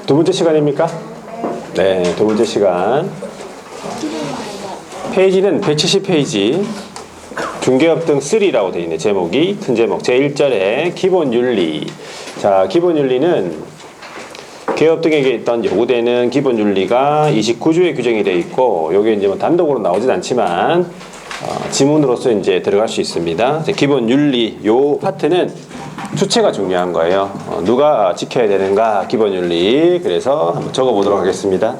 두 번째 시간입니까? 네, 두 번째 시간. 페이지는 170페이지. 중개업 등 3라고 되어 있네. 제목이 큰 제목 제1절에 기본 윤리. 자, 기본 윤리는 개업 등에게 있던 요구되는 기본 윤리가 29조에 규정이 되어 있고, 요게 이제 뭐 단독으로 나오진 않지만 지문으로서 이제 들어갈 수 있습니다. 기본 윤리 요 파트는 주체가 중요한 거예요. 누가 지켜야 되는가 기본 윤리. 그래서 한번 적어 보도록 하겠습니다.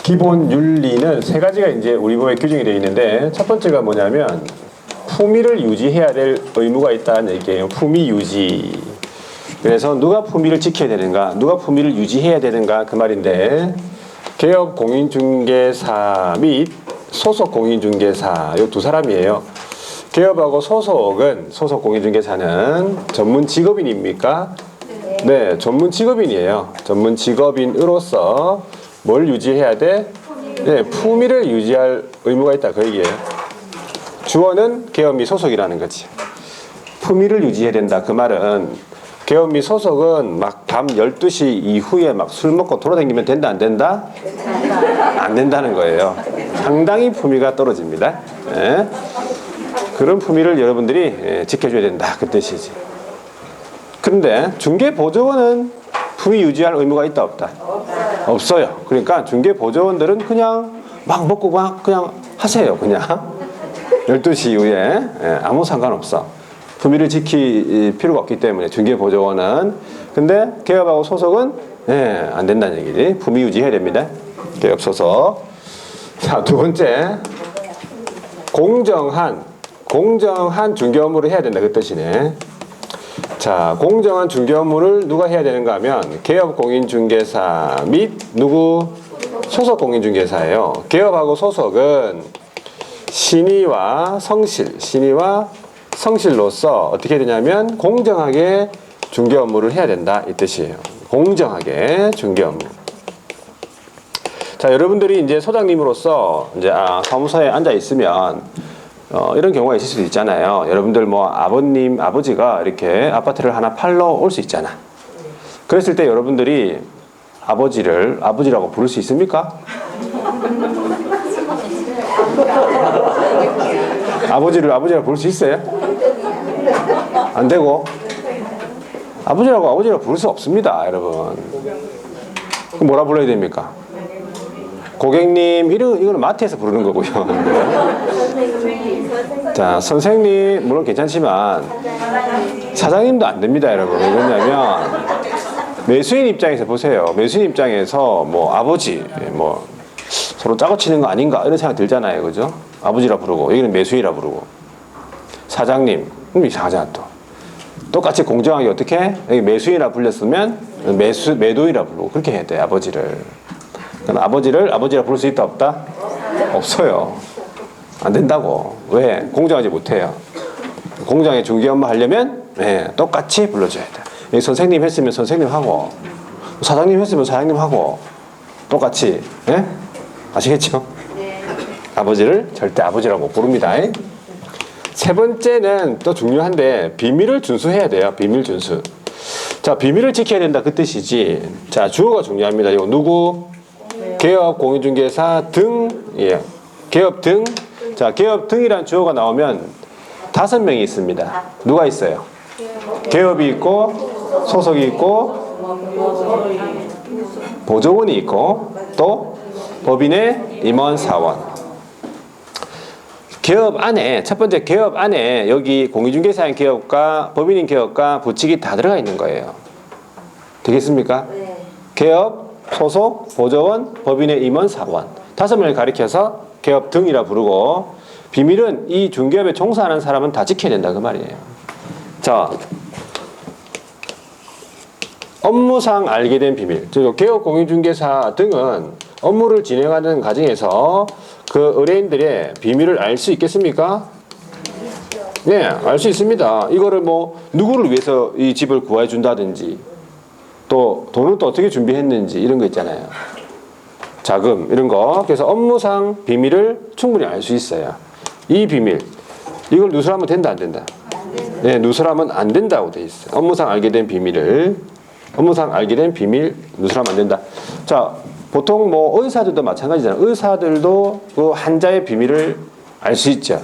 기본 윤리는 세 가지가 이제 우리 법에 규정이 되어 있는데, 첫 번째가 뭐냐면 품위를 유지해야 될 의무가 있다는 얘기예요. 품위 유지. 그래서 누가 품위를 지켜야 되는가, 누가 품위를 유지해야 되는가 그 말인데, 개업 공인중개사 및 소속 공인중개사 요 두 사람이에요. 개업하고 소속은, 소속 공인중개사는 전문 직업인입니까? 네, 전문 직업인이에요. 전문 직업인으로서 뭘 유지해야 돼? 네, 품위를 유지할 의무가 있다 그 얘기예요. 주어는 개업 및 소속이라는 거지. 품위를 유지해야 된다 그 말은, 개업 및 소속은 막 밤 12시 이후에 막 술 먹고 돌아다니면 된다 안 된다? 안 된다는 거예요. 상당히 품위가 떨어집니다. 네. 그런 품위를 여러분들이 지켜줘야 된다 그 뜻이지. 근데 중개보조원은 품위 유지할 의무가 있다 없다? 없어요. 그러니까 중개보조원들은 그냥 막 먹고 막 그냥 하세요. 그냥 12시 이후에 아무 상관없어. 품위를 지킬 필요가 없기 때문에 중개보조원은. 근데 개업하고 소속은 안 된다는 얘기지. 품위 유지해야 됩니다. 개업 소속. 자, 두 번째, 공정한 중개 업무를 해야 된다 그 뜻이네. 자, 공정한 중개 업무를 누가 해야 되는가 하면 개업 공인중개사 및 누구? 소속 공인중개사예요. 개업하고 소속은 신의와 성실로서 어떻게 되냐면 공정하게 중개 업무를 해야 된다 이 뜻이에요. 공정하게 중개 업무. 자, 여러분들이 이제 소장님으로서 이제 사무소에 앉아 있으면 이런 경우가 있을 수도 있잖아요. 여러분들 뭐 아버지가 이렇게 아파트를 하나 팔러 올 수 있잖아. 그랬을 때 여러분들이 아버지라고 부를 수 있습니까? 아버지라고 부를 수 있어요? 안 되고, 아버지라고 부를 수 없습니다, 여러분. 그럼 뭐라 불러야 됩니까? 고객님, 이거는 마트에서 부르는 거고요. 자, 선생님, 물론 괜찮지만, 사장님도 안 됩니다, 여러분. 왜냐면, 매수인 입장에서 보세요. 매수인 입장에서, 뭐, 아버지, 뭐, 서로 짜고 치는 거 아닌가? 이런 생각 들잖아요. 그죠? 아버지라 부르고, 여기는 매수인이라 부르고. 사장님, 이상하잖아, 또. 똑같이 공정하게 어떻게? 여기 매수인이라 불렸으면, 매도인이라 부르고, 그렇게 해야 돼, 아버지를. 그럼 아버지라 부를 수 있다 없다? 없어요. 안 된다고. 왜? 공정하지 못해요. 공정하게 중개 업무 하려면 똑같이 불러줘야 돼. 여기 선생님 했으면 선생님 하고, 사장님 했으면 사장님 하고, 똑같이. 아시겠죠? 네. 아버지를 절대 아버지라고 부릅니다. 세 번째는 또 중요한데, 비밀을 준수해야 돼요. 비밀 준수. 자, 비밀을 지켜야 된다 그 뜻이지. 자, 주어가 중요합니다. 이거 누구? 개업 공인중개사 등. 개업 등. 자, 개업 등이란 주어가 나오면 5명이 있습니다. 누가 있어요? 개업이 있고, 소속이 있고, 보조원이 있고, 또 법인의 임원 사원. 개업 안에, 첫 번째 개업 안에 여기 공인중개사인 개업과 법인인 개업과 부칙이 다 들어가 있는 거예요. 되겠습니까? 네. 개업, 소속, 보조원, 법인의 임원, 사원. 5명을 가리켜서 개업 등이라 부르고, 비밀은 이 중개업에 종사하는 사람은 다 지켜야 된다 그 말이에요. 자, 업무상 알게 된 비밀. 즉 개업 공인중개사 등은 업무를 진행하는 과정에서 그 의뢰인들의 비밀을 알 수 있겠습니까? 네, 알 수 있습니다. 이거를 뭐 누구를 위해서 이 집을 구해 준다든지, 또 돈은 또 어떻게 준비했는지 이런 거 있잖아요. 자금 이런 거. 그래서 업무상 비밀을 충분히 알 수 있어요. 이 비밀, 이걸 누설하면 된다 안 된다? 네, 누설하면 안 된다고 돼 있어요. 업무상 알게 된 비밀을 업무상 알게 된 비밀 누설하면 안 된다. 자, 보통 뭐 의사들도 마찬가지잖아요. 의사들도 그 환자의 비밀을 알 수 있죠.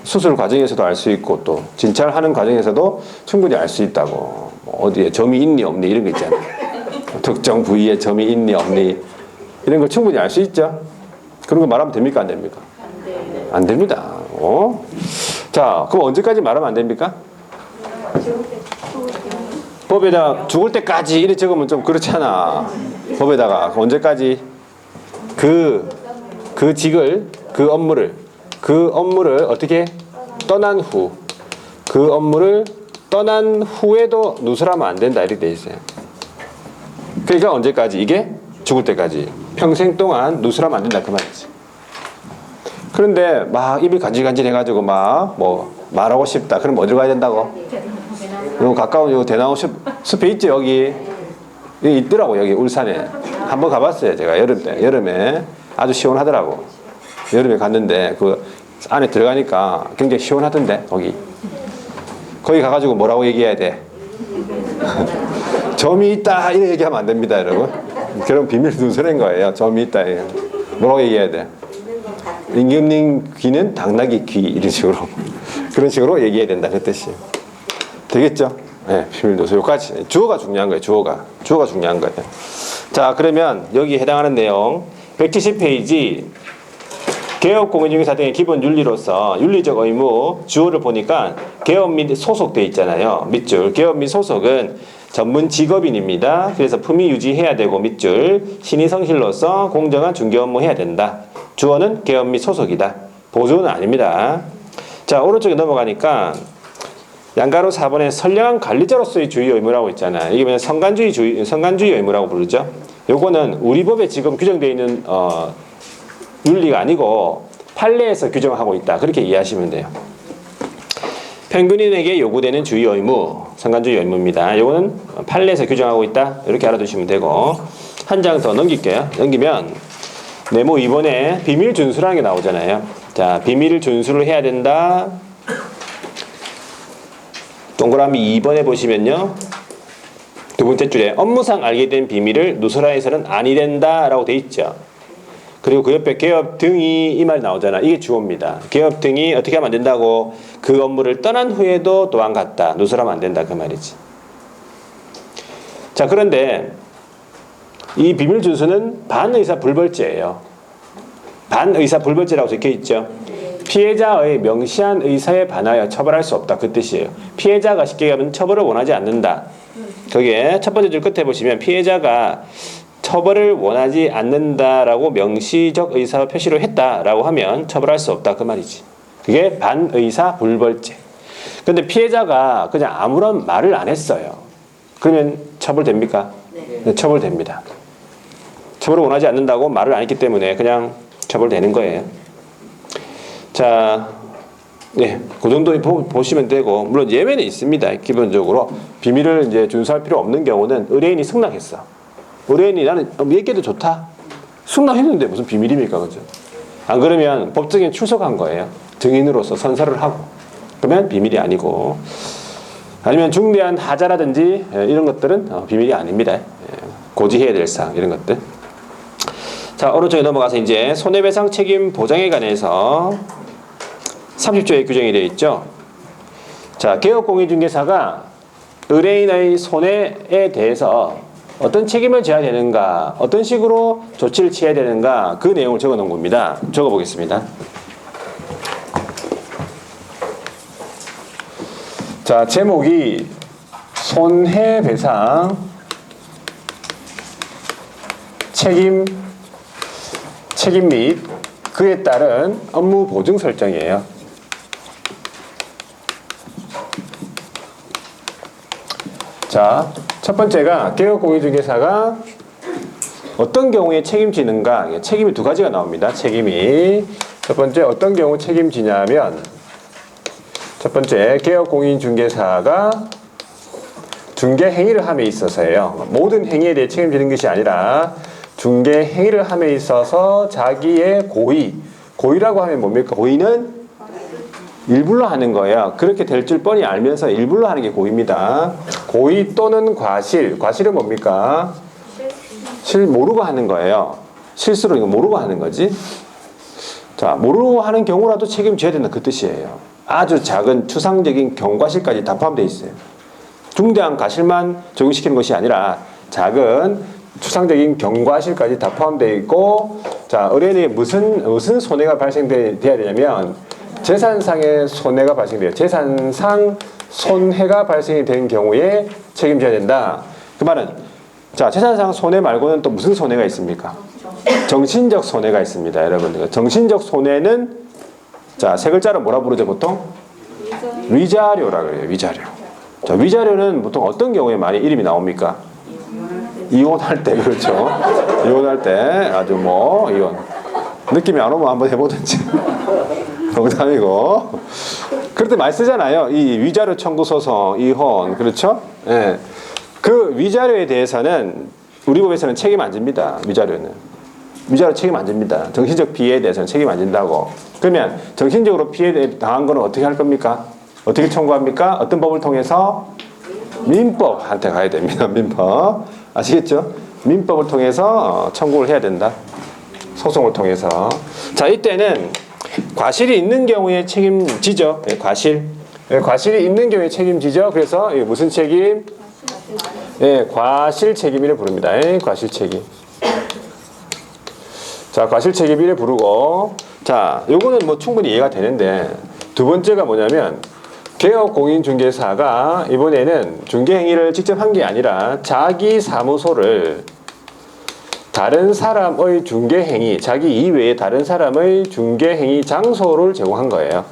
수술 과정에서도 알 수 있고 또 진찰하는 과정에서도 충분히 알 수 있다고. 뭐 어디에 점이 있니 없니 이런 거 있잖아요. 특정 부위에 점이 있니 없니 이런 걸 충분히 알 수 있죠. 그런 거 말하면 됩니까 안 됩니까? 안 됩니다. 자, 그럼 언제까지 말하면 안 됩니까? 법에다 죽을 때까지 이래 적으면 좀 그렇잖아. 법에다가 언제까지 그 직을 그 업무를 어떻게 떠난 후 그 업무를 떠난 후에도 누설하면 안 된다 이렇게 돼 있어요. 그러니까 언제까지? 이게 죽을 때까지 평생 동안 누설하면 안 된다 그 말이지. 그런데 막 입이 간질간질해가지고 막 뭐 말하고 싶다. 그럼 어디로 가야 된다고? 요 가까운 요 대나무 숲에 있죠 여기 있더라고 여기 울산에 한번 가봤어요 제가 여름에 아주 시원하더라고. 여름에 갔는데 그 안에 들어가니까 굉장히 시원하던데 거기 가가지고 뭐라고 얘기해야 돼? 점이 있다 이렇게 얘기하면 안 됩니다 여러분. 그런 비밀 누설인 거예요. 점이 있다 뭐라고 얘기해야 돼? 임금님 귀는 당나귀 귀 이런 식으로 그런 식으로 얘기해야 된다 그 뜻이에요. 되겠죠? 네, 비밀 누설 여기까지. 주어가 중요한 거예요. 주어가 중요한 거예요. 자, 그러면 여기 해당하는 내용 170페이지 개업공인중개사 등의 기본 윤리로서 윤리적 의무 주어를 보니까 개업 및 소속 돼 있잖아요. 밑줄 개업 및 소속은 전문 직업인입니다. 그래서 품위 유지해야 되고 밑줄 신의 성실로서 공정한 중개 업무 해야 된다. 주어는 개업 및 소속이다. 보조는 아닙니다. 자, 오른쪽에 넘어가니까 양가로 4번에 선량한 관리자로서의 주의 의무라고 있잖아요. 이게 뭐냐 성간주의 의무라고 부르죠. 요거는 우리 법에 지금 규정되어 있는 윤리가 아니고 판례에서 규정하고 있다. 그렇게 이해하시면 돼요. 평균인에게 요구되는 주의 의무, 성간주의 의무입니다. 요거는 판례에서 규정하고 있다. 이렇게 알아두시면 되고 한 장 더 넘길게요. 넘기면 네모 2번에 비밀 준수라는 게 나오잖아요. 자, 비밀을 준수를 해야 된다. 동그라미 2번에 보시면요. 두 번째 줄에 업무상 알게 된 비밀을 누설하여서는 아니 된다 라고 돼 있죠. 그리고 그 옆에 개업 등이 이 말 나오잖아. 이게 주어입니다. 개업 등이 어떻게 하면 안 된다고? 그 업무를 떠난 후에도 또한 같다. 누설하면 안 된다 그 말이지. 자, 그런데 이 비밀 준수는 반의사 불벌죄예요. 반의사 불벌죄라고 적혀 있죠. 피해자의 명시한 의사에 반하여 처벌할 수 없다 그 뜻이에요. 피해자가 쉽게 얘기하면 처벌을 원하지 않는다. 거기에 첫 번째 줄 끝에 보시면 피해자가 처벌을 원하지 않는다라고 명시적 의사 표시를 했다라고 하면 처벌할 수 없다 그 말이지. 그게 반의사 불벌죄. 근데 피해자가 그냥 아무런 말을 안 했어요. 그러면 처벌됩니까? 네, 처벌됩니다. 처벌을 원하지 않는다고 말을 안 했기 때문에 그냥 처벌되는 거예요. 자, 네, 그 정도 보시면 되고, 물론 예외는 있습니다. 기본적으로 비밀을 이제 준수할 필요 없는 경우는 의뢰인이 승낙했어. 의뢰인이 나는 얘기해도 좋다. 승낙했는데 무슨 비밀입니까, 그죠? 안 그러면 법정에 출석한 거예요. 증인으로서 선서를 하고. 그러면 비밀이 아니고, 아니면 중대한 하자라든지 이런 것들은 비밀이 아닙니다. 고지해야 될 사항 이런 것들. 자, 오른쪽에 넘어가서 이제 손해배상 책임 보장에 관해서 30조에 규정이 되어 있죠. 자, 개업공인중개사가 의뢰인의 손해에 대해서 어떤 책임을 져야 되는가, 어떤 식으로 조치를 취해야 되는가 그 내용을 적어 놓은 겁니다. 적어 보겠습니다. 자, 제목이 손해배상 책임 및 그에 따른 업무 보증 설정이에요. 자, 첫 번째가 개업공인중개사가 어떤 경우에 책임지는가. 책임이 두 가지가 나옵니다. 책임이 첫 번째 어떤 경우 책임지냐면 첫 번째 개업공인중개사가 중개 행위를 함에 있어서예요. 모든 행위에 대해 책임지는 것이 아니라 중개 행위를 함에 있어서 자기의 고의라고 하면 뭡니까? 고의는 일불로 하는 거예요. 그렇게 될 줄 뻔히 알면서 일불로 하는 게 고의입니다. 고의 또는 과실. 과실은 뭡니까? 모르고 하는 거예요. 실수로 이거 모르고 하는 거지. 자, 모르고 하는 경우라도 책임져야 된다 그 뜻이에요. 아주 작은 추상적인 경과실까지 다 포함되어 있어요. 중대한 과실만 적용시키는 것이 아니라 작은 추상적인 경과실까지 다 포함되어 있고, 자, 의뢰인에게 무슨 손해가 발생돼야 되냐면 재산상의 손해가 발생돼요. 재산상 손해가 발생이 된 경우에 책임져야 된다. 그 말은 자, 재산상 손해 말고는 또 무슨 손해가 있습니까? 정신적 손해가 있습니다, 여러분들. 정신적 손해는 자, 세 글자로 뭐라 부르죠, 보통? 위자료라 그래요, 위자료. 자, 위자료는 보통 어떤 경우에 많이 이름이 나옵니까? 이혼할 때, 그렇죠. 이혼할 때 아주 뭐 이혼. 느낌이 안 오면 한번 해보든지. 농담이고. 그럴 때 많이 쓰잖아요. 이 위자료 청구 소송, 이혼, 그렇죠? 예. 그 위자료에 대해서는 우리 법에서는 책임 안 집니다. 위자료 책임 안 집니다. 정신적 피해에 대해서는 책임 안 진다고. 그러면 정신적으로 피해 당한 거는 어떻게 할 겁니까? 어떻게 청구합니까? 어떤 법을 통해서? 민법한테 가야 됩니다. 민법. 아시겠죠? 민법을 통해서 청구를 해야 된다. 소송을 통해서. 자, 이때는 과실이 있는 경우에 책임지죠. 예, 과실. 예, 과실이 있는 경우에 책임지죠. 그래서 예, 무슨 책임? 예, 과실 책임이를 부릅니다. 예, 과실 책임. 자, 과실 책임이를 부르고, 자, 요거는 뭐 충분히 이해가 되는데, 두 번째가 뭐냐면, 개업공인중개사가 이번에는 중개행위를 직접 한 게 아니라 자기 사무소를 다른 사람의 중개행위, 자기 이외에 다른 사람의 중개행위 장소를 제공한 거예요.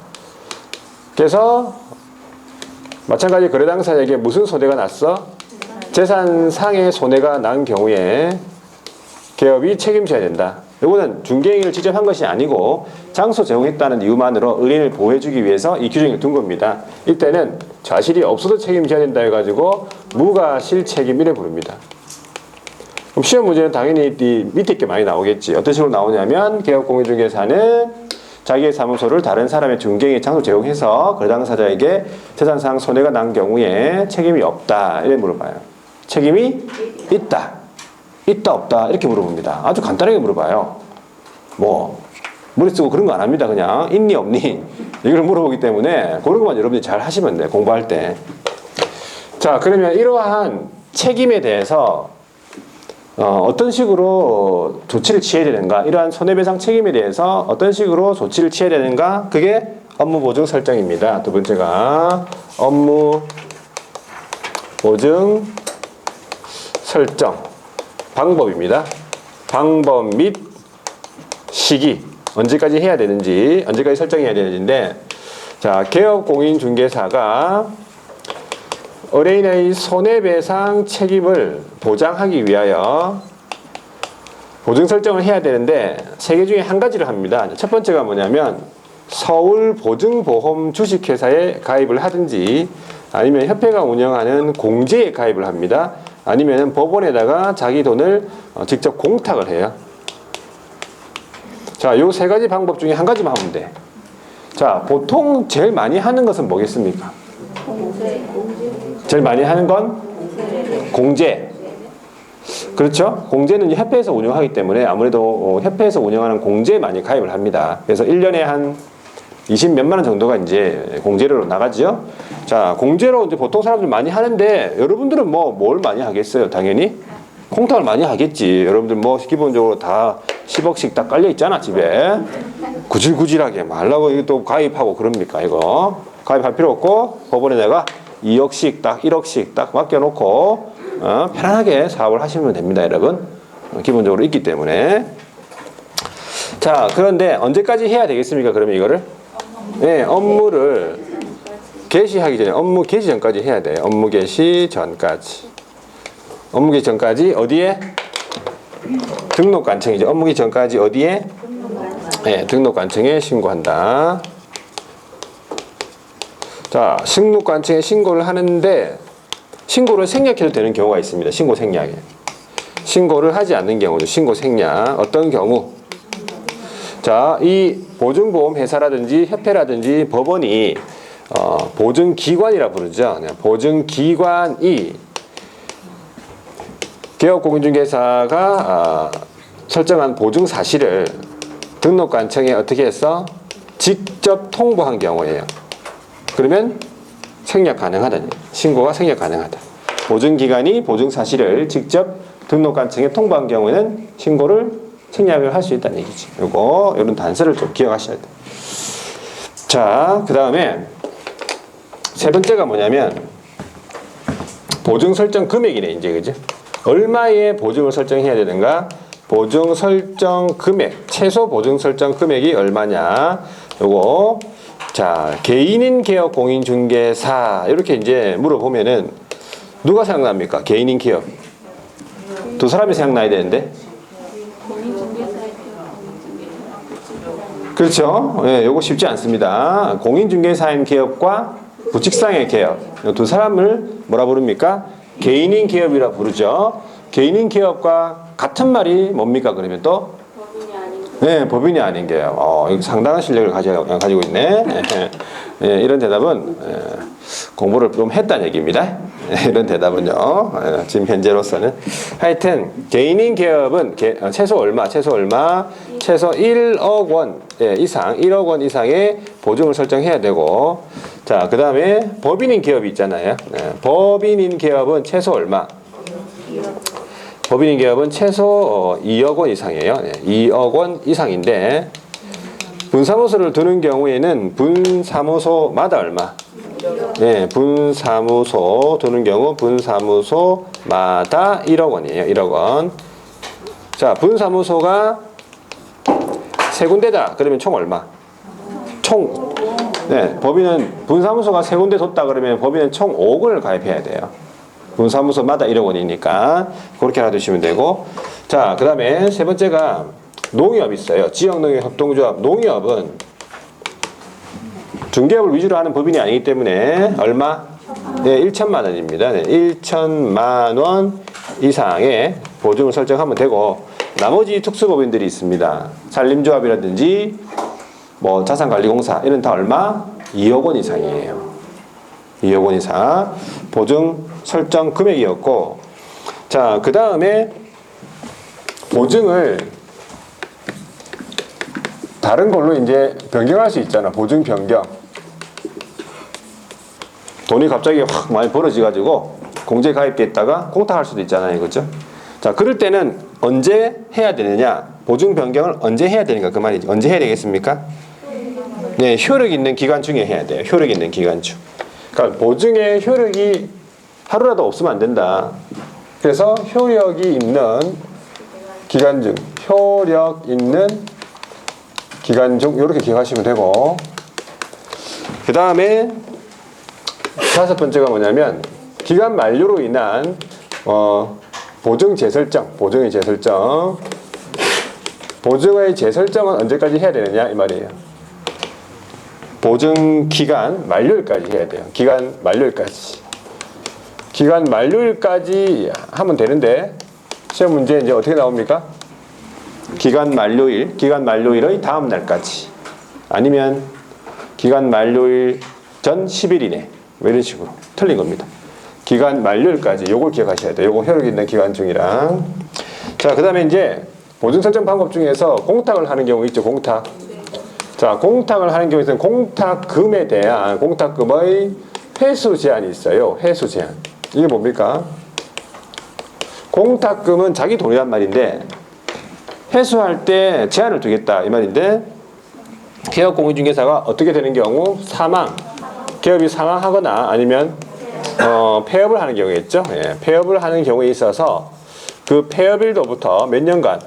그래서 마찬가지 거래 당사자에게 무슨 손해가 났어? 재산상의 손해가 난 경우에 개업이 책임져야 된다. 이거는 중개행위를 직접 한 것이 아니고 장소 제공했다는 이유만으로 의뢰인을 보호해주기 위해서 이 규정을 둔 겁니다. 이때는 과실이 없어도 책임져야 된다 해가지고 무과실책임이를 부릅니다. 그럼 시험 문제는 당연히 이 밑에 게 많이 나오겠지. 어떤 식으로 나오냐면 개업공인중개사는 자기의 사무소를 다른 사람의 중개행위 장소 제공해서 거래 당사자에게 재산상 손해가 난 경우에 책임이 없다 이렇게 물어봐요. 책임이 있다. 있다 없다 이렇게 물어봅니다. 아주 간단하게 물어봐요. 뭐 머리 쓰고 그런 거 안 합니다. 그냥 있니 없니 이걸 물어보기 때문에 그런 것만 여러분들이 잘 하시면 돼요. 공부할 때. 자, 그러면 이러한 책임에 대해서 어떤 식으로 조치를 취해야 되는가, 이러한 손해배상 책임에 대해서 어떤 식으로 조치를 취해야 되는가, 그게 업무보증 설정입니다. 두 번째가 업무보증 설정 방법입니다. 방법 및 시기, 언제까지 해야 되는지, 언제까지 설정해야 되는지인데, 자, 개업공인중개사가 의뢰인의 손해배상 책임을 보장하기 위하여 보증 설정을 해야 되는데 세 개 중에 한 가지를 합니다. 첫 번째가 뭐냐면 서울보증보험 주식회사에 가입을 하든지 아니면 협회가 운영하는 공제에 가입을 합니다. 아니면 법원에다가 자기 돈을 직접 공탁을 해요. 자, 요 세 가지 방법 중에 한 가지만 하면 돼. 자, 보통 제일 많이 하는 것은 뭐겠습니까? 제일 많이 하는 건 공제. 그렇죠? 공제는 협회에서 운영하기 때문에 아무래도 협회에서 운영하는 공제에 많이 가입을 합니다. 그래서 1년에 한 20 몇만 원 정도가 이제 공제료로 나가죠. 자, 공제로 이제 보통 사람들 많이 하는데 여러분들은 뭘 많이 하겠어요? 당연히 공탁을 많이 하겠지. 여러분들 기본적으로 다 10억씩 딱 깔려 있잖아, 집에. 구질구질하게 하려고 이거 또 가입하고 그럽니까, 이거? 가입할 필요 없고 법원에 내가 2억씩 딱 1억씩 딱 맡겨놓고 편안하게 사업을 하시면 됩니다, 여러분. 기본적으로 있기 때문에. 자, 그런데 언제까지 해야 되겠습니까? 그러면 이거를 네, 업무를 개시하기 전에, 업무 개시 전까지 해야 돼요. 업무 개시 전까지. 업무 개시 전까지 어디에? 등록관청이죠. 업무 개시 전까지 어디에? 네, 등록관청에 신고한다. 자, 등록관청에 신고를 하는데 신고를 생략해도 되는 경우가 있습니다. 신고 생략에. 신고를 하지 않는 경우죠. 신고 생략. 어떤 경우? 자, 이 보증보험 회사라든지 협회라든지 법원이 보증기관이라 부르죠. 보증기관이 개업공인중개사가 설정한 보증 사실을 등록관청에 어떻게 해서 직접 통보한 경우에요. 그러면 생략 가능하다니. 신고가 생략 가능하다. 보증기관이 보증 사실을 직접 등록관청에 통보한 경우에는 신고를 생략을 할 수 있다는 얘기지. 이런 단서를 좀 기억하셔야 돼. 자, 그 다음에 세 번째가 뭐냐면 보증 설정 금액이네, 이제, 그죠? 얼마의 보증을 설정해야 되는가? 보증 설정 금액, 최소 보증 설정 금액이 얼마냐? 요거, 자, 개인인 개업 공인중개사, 이렇게 이제 물어보면은 누가 생각납니까? 개인인 기업. 두 사람이 생각나야 되는데. 그렇죠. 예, 요거 쉽지 않습니다. 공인중개사인 기업과 부직상의 기업. 이 두 사람을 뭐라 부릅니까? 개인인 기업이라 부르죠. 개인인 기업과 같은 말이 뭡니까? 그러면 또? 네, 법인이 아닌 게요. 이거 상당한 실력을 가지고 있네. 예, 이런 대답은 공부를 좀 했다는 얘기입니다. 이런 대답은요. 지금 현재로서는. 하여튼 개인인 기업은 최소 얼마? 최소 1억 원 이상, 1억 원 이상의 보증을 설정해야 되고, 자, 그 다음에 법인인 기업이 있잖아요. 법인인 기업은 최소 얼마? 법인인 기업은 최소 2억 원 이상이에요. 2억 원 이상인데 분사무소를 두는 경우에는 분사무소마다 얼마? 네, 분사무소 두는 경우 분사무소마다 1억 원이에요. 1억 원. 자, 분사무소가 세 군데다. 그러면 총 얼마? 네, 법인은 분사무소가 세 군데 뒀다 그러면 법인은 총 5억 원을 가입해야 돼요. 분사무소마다 1억 원이니까 그렇게 알아두시면 되고, 자, 그 다음에 세 번째가 농협 있어요. 지역농협협동조합. 농협은 중개업을 위주로 하는 법인이 아니기 때문에 얼마? 네, 1천만 원입니다. 네, 1천만 원 이상의 보증을 설정하면 되고, 나머지 특수법인들이 있습니다. 산림조합이라든지 뭐 자산관리공사 이런 다 얼마? 2억 원 이상이에요. 2억 원 이상 보증 설정 금액이었고, 자, 그 다음에 보증을 다른 걸로 이제 변경할 수 있잖아. 보증 변경. 돈이 갑자기 확 많이 벌어져가지고 공제 가입됐다가 공탁할 수도 있잖아요. 그렇죠? 자, 그럴 때는 언제 해야 되느냐? 보증 변경을 언제 해야 되는가? 그 말이지. 언제 해야 되겠습니까? 네, 효력 있는 기간 중에 해야 돼요. 효력 있는 기간 중. 그러니까 보증의 효력이 하루라도 없으면 안 된다. 그래서 효력이 있는 기간 중, 효력 있는 기간 중 이렇게 기억하시면 되고, 그 다음에 다섯 번째가 뭐냐면 기간 만료로 인한 보증 재설정, 보증의 재설정. 보증의 재설정은 언제까지 해야 되느냐 이 말이에요. 보증 기간 만료일까지 해야 돼요. 기간 만료일까지. 기간 만료일까지 하면 되는데 시험 문제 이제 어떻게 나옵니까? 기간 만료일의 다음 날까지. 아니면 기간 만료일 전 10일 이내. 뭐 이런 식으로 틀린 겁니다. 기간 만료일까지 요걸 기억하셔야 돼요. 요거 효력 있는 기간 중이랑. 자, 그 다음에 이제 보증 설정 방법 중에서 공탁을 하는 경우 있죠. 공탁. 자, 공탁을 하는 경우에는 공탁금에 대한 공탁금의 회수 제한이 있어요. 회수 제한. 이게 뭡니까? 공탁금은 자기 돈이란 말인데 회수할 때 제한을 두겠다 이 말인데, 개업 공인중개사가 어떻게 되는 경우? 사망. 개업이 사망하거나 아니면 폐업을 하는 경우에 있죠. 예, 폐업을 하는 경우에 있어서 그 폐업일로부터 몇 년간?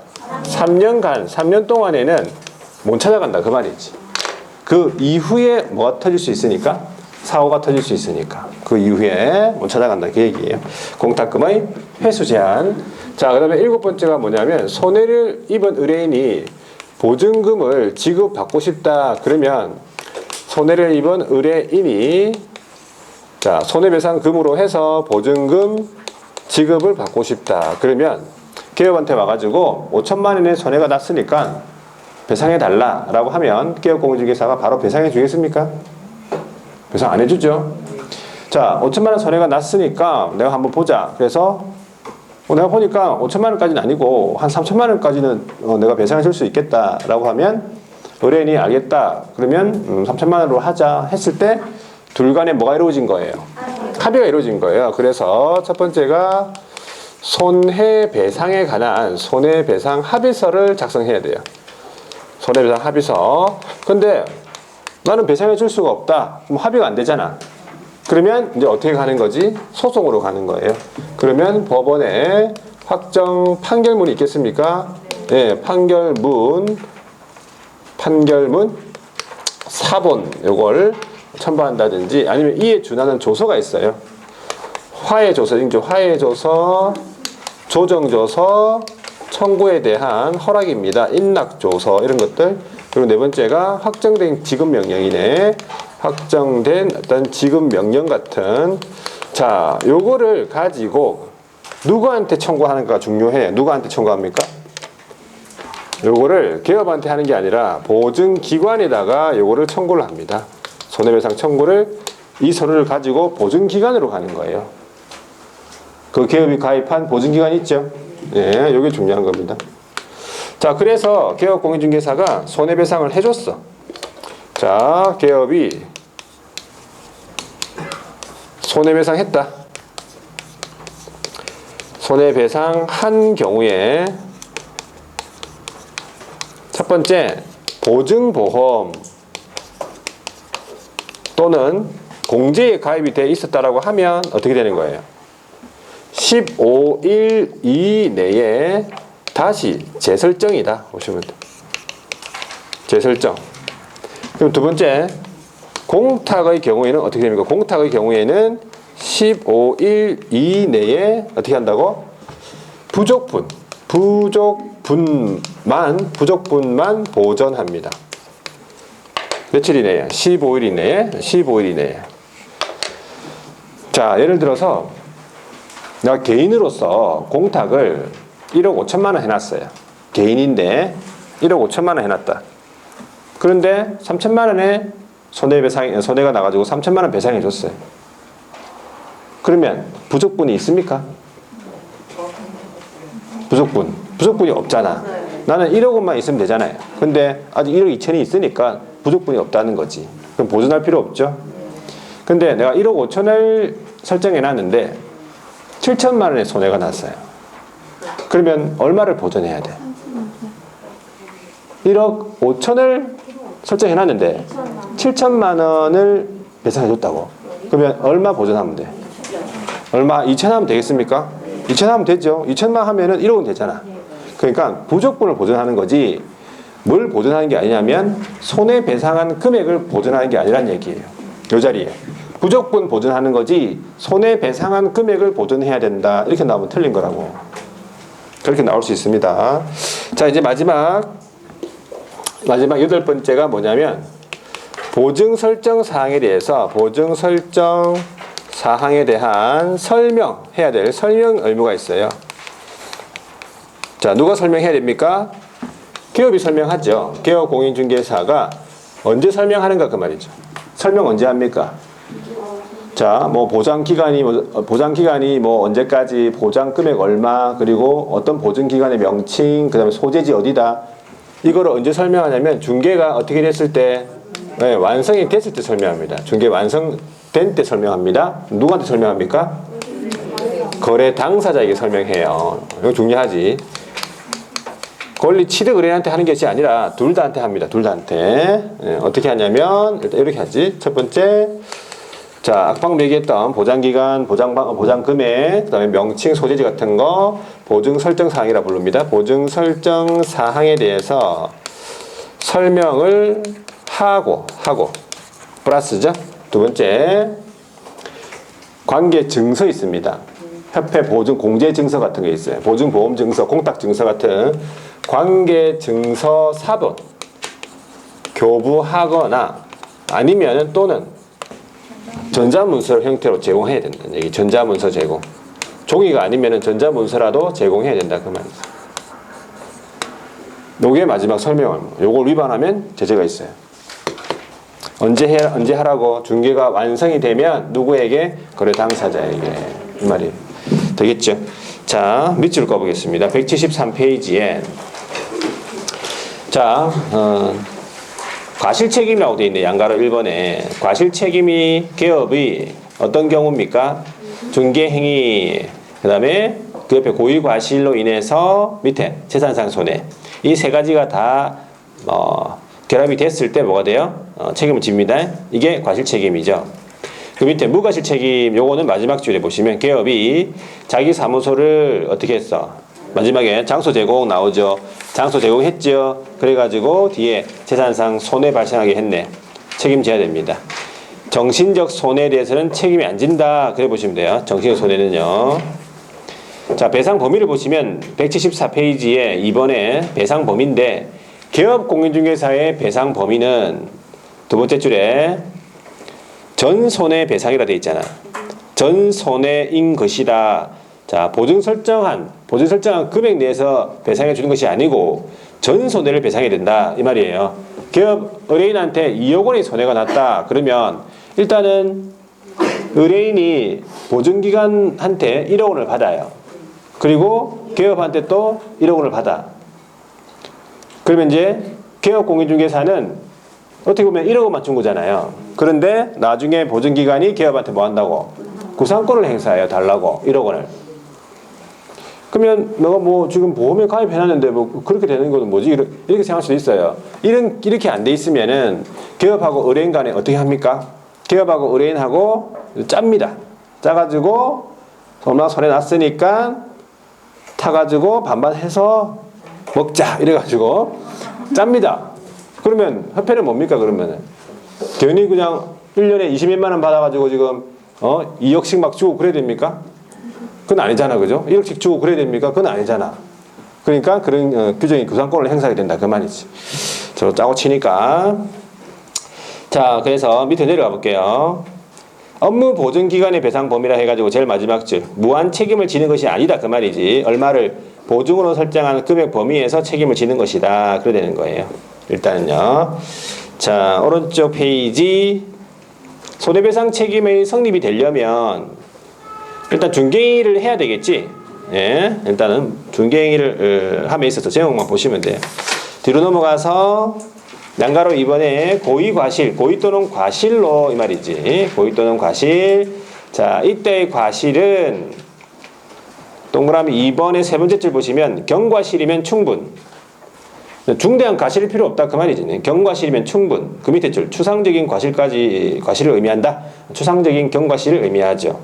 3년간, 3년 동안에는 못 찾아간다 그 말이지. 그 이후에 뭐가 터질 수 있으니까? 사고가 터질 수 있으니까 그 이후에 못 찾아간다 그 얘기예요. 공탁금의 회수 제한. 자, 그 다음에 일곱 번째가 뭐냐면 손해를 입은 의뢰인이 보증금을 지급받고 싶다 그러면 손해를 입은 의뢰인이 자, 손해배상금으로 해서 보증금 지급을 받고 싶다 그러면 개업한테 와가지고 5천만 원의 손해가 났으니까 배상해달라라고 하면 기업공인중개사가 바로 배상해 주겠습니까? 배상 안 해주죠. 자, 5천만 원 손해가 났으니까 내가 한번 보자. 그래서 내가 보니까 5천만 원까지는 아니고 한 3천만 원까지는 내가 배상해 줄 수 있겠다라고 하면 의뢰인이 알겠다. 그러면 3천만 원으로 하자 했을 때 둘 간에 뭐가 이루어진 거예요? 합의가 이루어진 거예요. 그래서 첫 번째가 손해배상에 관한 손해배상 합의서를 작성해야 돼요. 손해배상 합의서. 근데 나는 배상해 줄 수가 없다. 그럼 합의가 안 되잖아. 그러면 이제 어떻게 가는 거지? 소송으로 가는 거예요. 그러면 법원에 확정 판결문이 있겠습니까? 네, 판결문 사본 요걸 첨부한다든지 아니면 이에 준하는 조서가 있어요. 화해조서, 화해조서, 조정조서, 청구에 대한 허락입니다. 인락조서 이런 것들. 그리고 네 번째가 확정된 지급명령이네. 확정된 어떤 지급명령 같은. 자, 요거를 가지고 누구한테 청구하는가 중요해. 누구한테 청구합니까? 요거를 기업한테 하는 게 아니라 보증기관에다가 요거를 청구를 합니다. 손해배상 청구를 이 서류를 가지고 보증기관으로 가는 거예요. 그 기업이 가입한 보증기관 있죠? 예, 요게 중요한 겁니다. 자, 그래서 기업공인중개사가 손해배상을 해줬어. 자, 기업이 손해배상 했다. 손해배상 한 경우에 첫 번째, 보증보험 또는 공제에 가입이 되어 있었다라고 하면 어떻게 되는 거예요? 15일 이내에 다시 재설정이다. 보시면 돼요. 재설정. 그럼 두 번째, 공탁의 경우에는 어떻게 됩니까? 공탁의 경우에는 15일 이내에 어떻게 한다고? 부족분만 보전합니다. 며칠 이내에? 15일 이내에? 15일 이내에. 자, 예를 들어서 내가 개인으로서 공탁을 1억 5천만 원 해놨어요. 개인인데 1억 5천만 원 해놨다. 그런데 3천만 원에 손해가 나가지고 3천만 원 배상해 줬어요. 그러면 부족분이 있습니까? 부족분이 없잖아. 나는 1억 원만 있으면 되잖아요. 근데 아직 1억 2천이 있으니까 부족분이 없다는 거지. 그럼 보존할 필요 없죠. 근데 내가 1억 5천을 설정해 놨는데 7천만 원의 손해가 났어요. 그러면 얼마를 보존해야 돼? 1억 5천을 설정해 놨는데 7천만 원을 배상해 줬다고. 그러면 얼마 보존하면 돼? 얼마? 2천 하면 되겠습니까? 2천 하면 되죠. 2천만 하면은 1억은 되잖아. 그러니까 부족분을 보존하는 거지 뭘 보존하는 게 아니냐면 손해배상한 금액을 보존하는 게 아니란 얘기예요. 이 자리에. 부족분 보존하는 거지 손해배상한 금액을 보존해야 된다. 이렇게 나오면 틀린 거라고. 그렇게 나올 수 있습니다. 자, 이제 마지막 8번째가 뭐냐면 보증 설정 사항에 대해서 대한 설명해야 될 설명 의무가 있어요. 자, 누가 설명해야 됩니까? 기업이 설명하죠. 기업공인중개사가 언제 설명하는가 그 말이죠. 설명 언제 합니까? 자, 뭐 보장기간이 언제까지, 보장금액 얼마, 그리고 어떤 보증기관의 명칭, 그 다음에 소재지 어디다. 이거를 언제 설명하냐면 중개가 어떻게 됐을 때, 네, 완성이 됐을 때 설명합니다. 중개 완성된 때 설명합니다. 누구한테 설명합니까? 거래 당사자에게 설명해요. 이거 중요하지. 권리 취득 의뢰인한테 하는 것이 아니라 둘 다한테 합니다. 둘 다한테. 네, 어떻게 하냐면 일단 이렇게 하지. 첫 번째, 자, 악방 얘기했던 보장기간, 보장금액, 그 다음에 명칭, 소재지 같은 거 보증 설정 사항이라 부릅니다. 보증 설정 사항에 대해서 설명을 하고 플러스죠. 두 번째, 관계 증서 있습니다. 협회 보증 공제 증서 같은 게 있어요. 보증 보험 증서, 공탁 증서 같은 관계 증서 사본 교부하거나 아니면 또는 전자문서 형태로 제공해야 된다는 얘기. 전자문서 제공. 종이가 아니면 전자문서라도 제공해야 된다 그 말이죠. 요게 마지막 설명 의무. 요걸 위반하면 제재가 있어요. 언제 하라고? 중개가 완성이 되면 누구에게? 거래 당사자에게. 이 말이에요. 되겠죠? 자, 밑줄 꺼보겠습니다. 173페이지에 자, 과실책임이라고 되어 있네. 양가로 1번에. 과실책임이 개업의 어떤 경우입니까? 중개행위, 그 다음에 그 옆에 고의과실로 인해서 밑에 재산상 손해. 이 세 가지가 다 결합이 됐을 때 뭐가 돼요? 책임을 집니다. 이게 과실책임이죠. 그 밑에 무과실책임, 요거는 마지막 줄에 보시면 개업이 자기 사무소를 어떻게 했어? 마지막에 장소 제공 나오죠. 장소 제공했죠. 그래가지고 뒤에 재산상 손해 발생하게 했네. 책임져야 됩니다. 정신적 손해에 대해서는 책임이 안 진다. 그래 보시면 돼요. 정신적 손해는요. 자, 배상 범위를 보시면 174페이지에 2번에 배상 범위인데 개업 공인중개사의 배상 범위는 두 번째 줄에 전 손해 배상이라 돼 있잖아. 전 손해인 것이다. 자, 보증 설정한 금액 내에서 배상해 주는 것이 아니고 전 손해를 배상해야 된다. 이 말이에요. 개업 의뢰인한테 2억 원의 손해가 났다. 그러면 일단은 의뢰인이 보증기관한테 1억 원을 받아요. 그리고 개업한테 또 1억 원을 받아. 그러면 이제 개업 공인중개사는 어떻게 보면 1억 원만 준 거잖아요. 그런데 나중에 보증기관이 개업한테 뭐 한다고? 구상권을 행사해요. 달라고 1억 원을. 그러면 너가 뭐 지금 보험에 가입해놨는데 뭐 그렇게 되는 거는 뭐지? 이렇게 생각할 수도 있어요. 이렇게 안 돼 있으면은 개업하고 의뢰인 간에 어떻게 합니까? 개업하고 의뢰인하고 짭니다. 짜가지고 얼마나 손해 났으니까 타가지고 반반 해서 먹자 이래가지고 짭니다. 그러면 협회는 뭡니까? 그러면은 괜히 그냥 1년에 20몇만 원 받아가지고 지금 2억씩 막 주고 그래야 됩니까? 그건 아니잖아, 그죠? 1억씩 주고 그래야 됩니까? 그건 아니잖아. 그러니까 그런 규정이 구상권을 행사하게 된다 그 말이지. 저 짜고 치니까. 자, 그래서 밑에 내려가 볼게요. 업무 보증 기간의 배상 범위라 해가지고 제일 마지막 줄 무한 책임을 지는 것이 아니다 그 말이지. 얼마를 보증으로 설정한 금액 범위에서 책임을 지는 것이다. 그래 되는 거예요. 일단은요. 자, 오른쪽 페이지 손해배상 책임의 성립이 되려면 일단 중개행위를 해야 되겠지. 예, 일단은 중개행위를 함에 있어서 제목만 보시면 돼요. 뒤로 넘어가서 양가로 2번에 고의과실, 고의 또는 과실로 이 말이지. 고의 또는 과실. 자, 이때의 과실은 동그라미 2번의 세 번째 줄 보시면 경과실이면 충분. 중대한 과실일 필요 없다 그 말이지. 경과실이면 충분. 그 밑에 줄 추상적인 과실을 의미한다. 추상적인 경과실을 의미하죠.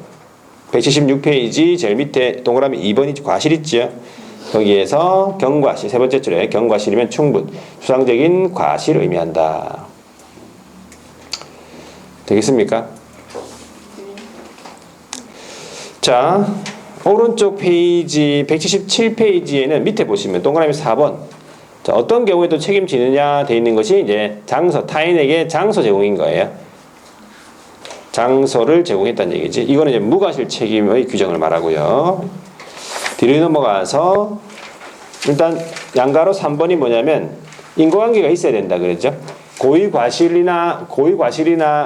176페이지 제일 밑에 동그라미 2번이 과실 있죠. 거기에서 경과실 세 번째 줄에 경과실이면 충분. 추상적인 과실을 의미한다. 되겠습니까? 자, 오른쪽 페이지 177페이지에는 밑에 보시면 동그라미 4번. 자, 어떤 경우에도 책임지느냐 돼 있는 것이 이제 장소, 타인에게 장소 제공인 거예요. 장소를 제공했다는 얘기지. 이거는 이제 무과실 책임의 규정을 말하고요. 뒤로 넘어가서 일단 양가로 3번이 뭐냐면 인과관계가 있어야 된다 그랬죠. 고의과실이나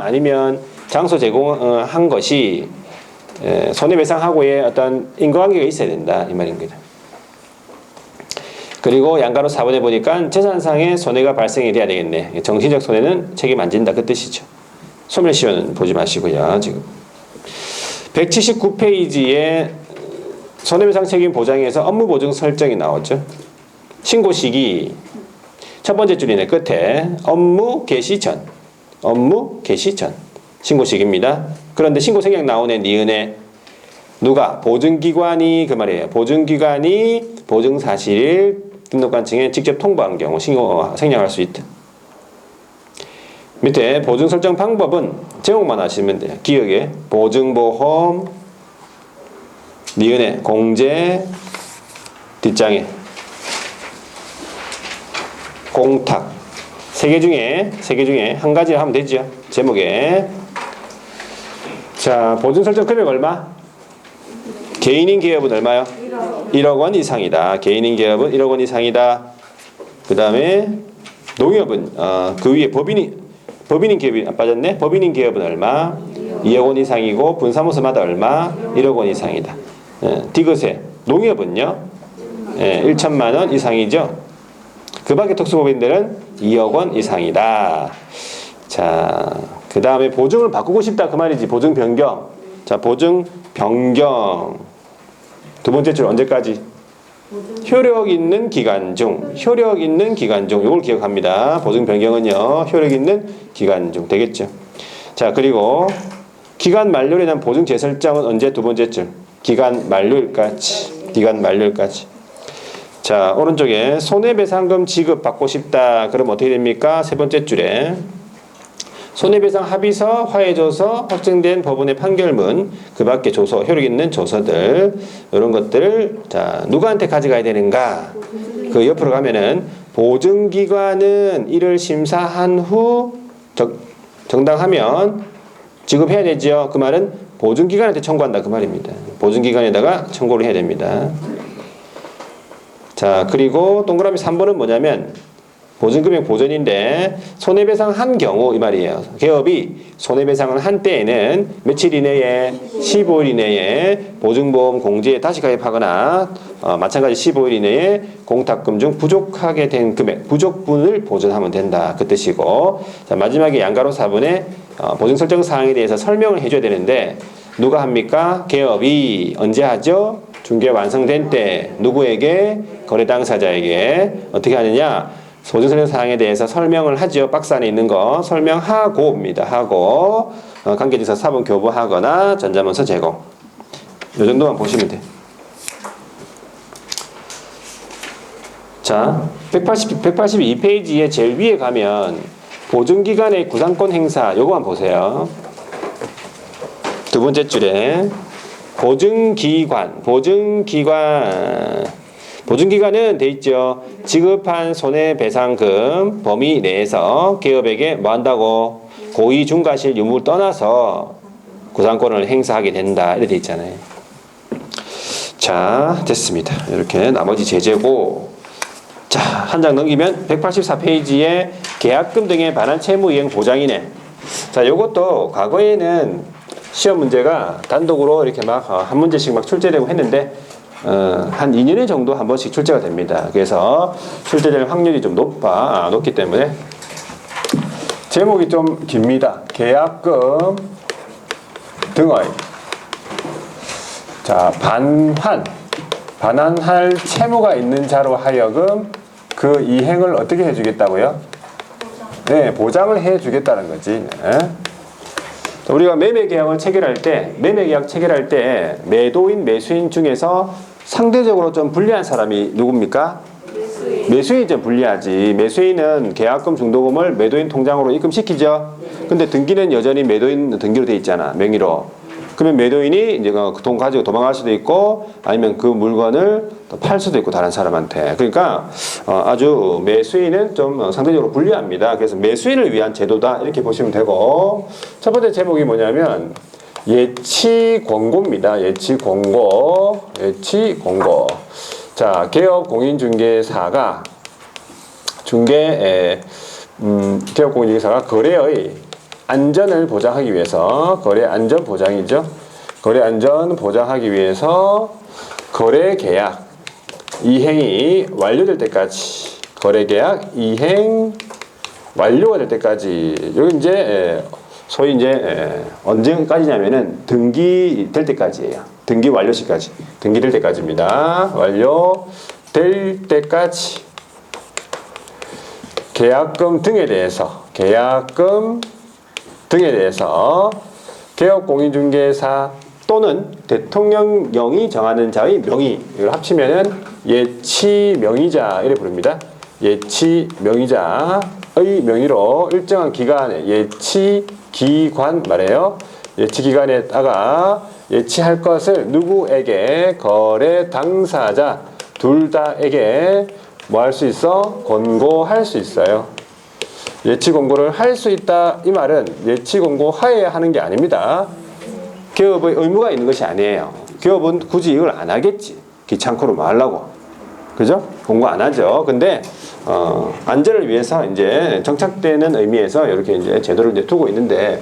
아니면 장소 제공한 것이 손해배상하고의 어떤 인과관계가 있어야 된다 이 말입니다. 그리고 양가로 4번에 보니까 재산상의 손해가 발생이 돼야 되겠네. 정신적 손해는 책임 안 진다 그 뜻이죠. 소멸시효는 보지 마시고요. 지금 179페이지에 손해배상 책임 보장에서 업무 보증 설정이 나왔죠. 신고 시기 첫 번째 줄이네. 끝에 업무 개시 전 신고 시기입니다. 그런데 신고 생략 나오네. 니은에 누가? 보증기관이 그 말이에요. 보증기관이 보증 사실을 등록관청에 직접 통보한 경우 신고 생략할 수 있다. 밑에 보증 설정 방법은 제목만 하시면 돼요. 기억에 보증보험 니은에 공제 뒷장에 공탁 세 개 중에 한 가지 하면 되죠. 제목에. 자, 보증 설정 금액 얼마? 개인인 기업은 얼마요? 1억 원 이상이다. 개인인 기업은 1억 원 이상이다. 그 다음에 농협은 그 위에 법인인 기업이 빠졌네. 법인인 기업은 얼마? 2억 원 이상이고 분사무소마다 얼마? 1억 원 이상이다. 디귿에 농협은요 1천만 원 이상이죠. 그 밖에 특수법인들은 2억 원 이상이다. 자, 그 다음에 보증을 바꾸고 싶다 그 말이지. 보증 변경. 자, 보증 변경. 두 번째 줄 언제까지? 효력 있는 기간 중. 효력 있는 기간 중. 이걸 기억합니다. 보증 변경은요 효력 있는 기간 중 되겠죠. 자, 그리고 기간 만료에 대한 보증 재설정은 언제? 두 번째 줄. 기간 만료일까지. 기간 만료일까지. 자, 오른쪽에 손해배상금 지급받고 싶다. 그럼 어떻게 됩니까? 세 번째 줄에 손해배상 합의서, 화해조서, 확정된 법원의 판결문, 그 밖에 조서, 효력 있는 조서들 이런 것들을 자 누구한테 가져가야 되는가? 그 옆으로 가면은 보증기관은 이를 심사한 후 정당하면 지급해야 되죠. 그 말은 보증기관한테 청구한다 그 말입니다. 보증기관에다가 청구를 해야 됩니다. 자, 그리고 동그라미 3번은 뭐냐면 보증금액 보전인데 손해배상 한 경우 이 말이에요. 기업이 손해배상을 한 때에는 며칠 이내에 15일 이내에 보증보험 공제에 다시 가입하거나 마찬가지 15일 이내에 공탁금 중 부족하게 된 금액 부족분을 보전하면 된다 그 뜻이고, 자 마지막에 양가로 4번에 보증 설정 사항에 대해서 설명을 해줘야 되는데 누가 합니까? 기업이 언제 하죠? 중개 완성된 때 누구에게? 거래 당사자에게 어떻게 하느냐? 보증 설정 사항에 대해서 설명을 하죠. 박스 안에 있는 거 설명하고입니다. 하고 관계지사 사본 교부하거나 전자문서 제공. 이 정도만 보시면 돼. 자, 182페이지에 제일 위에 가면 보증기관의 구상권 행사 요거만 보세요. 두 번째 줄에 보증기관은 돼 있죠. 지급한 손해배상금 범위 내에서 기업에게 뭐 한다고? 고의 중과실 유무를 떠나서 구상권을 행사하게 된다 이렇게 돼 있잖아요. 자, 됐습니다. 이렇게 나머지 제재고, 자, 한 장 넘기면 184페이지에 계약금 등에 관한 채무이행 보장이네. 자, 요것도 과거에는 시험 문제가 단독으로 이렇게 막 한 문제씩 막 출제되고 했는데 한 2년에 정도 한 번씩 출제가 됩니다. 그래서 출제될 확률이 좀 높기 때문에 제목이 좀 깁니다. 계약금 등의 자 반환할 채무가 있는 자로 하여금 그 이행을 어떻게 해주겠다고요? 네, 보장을 해주겠다는 거지. 네. 우리가 매매계약 체결할 때 매도인, 매수인 중에서 상대적으로 좀 불리한 사람이 누굽니까? 매수인이 좀 불리하지. 매수인은 계약금 중도금을 매도인 통장으로 입금시키죠. 근데 등기는 여전히 매도인 등기로 돼 있잖아. 명의로. 그러면 매도인이 이제 그 돈 가지고 도망갈 수도 있고 아니면 그 물건을 또 팔 수도 있고 다른 사람한테. 그러니까 아주 매수인은 좀 상대적으로 불리합니다. 그래서 매수인을 위한 제도다 이렇게 보시면 되고, 첫 번째 제목이 뭐냐면 예치 권고입니다. 예치 권고. 자, 개업 공인중개사가 개업 공인중개사가 거래의 안전을 보장하기 위해서, 거래 안전 보장이죠. 거래 안전 보장하기 위해서 거래 계약 이행이 완료될 때까지, 거래 계약 이행 완료가 될 때까지, 여기 이제 소위 이제 언제까지냐면은 등기될 때까지예요. 등기 완료 시까지, 등기될 때까지입니다. 완료될 때까지 계약금 등에 대해서 개업공인중개사 또는 대통령령이 정하는 자의 명의, 이걸 합치면은 예치명의자 이렇게 부릅니다. 예치명의자의 명의로 일정한 기간에 예치기관 말해요. 예치기간에다가 예치할 것을 누구에게? 거래 당사자 둘 다에게 뭐 할 수 있어? 권고할 수 있어요. 예치 권고를 할 수 있다 이 말은 예치 권고 하에 하는 게 아닙니다. 기업의 의무가 있는 것이 아니에요. 기업은 굳이 이걸 안 하겠지. 귀찮고로 뭐 하려고. 그죠? 공부 안 하죠. 근데 안전을 위해서 이제 정착되는 의미에서 이렇게 이제 제도를 이제 두고 있는데,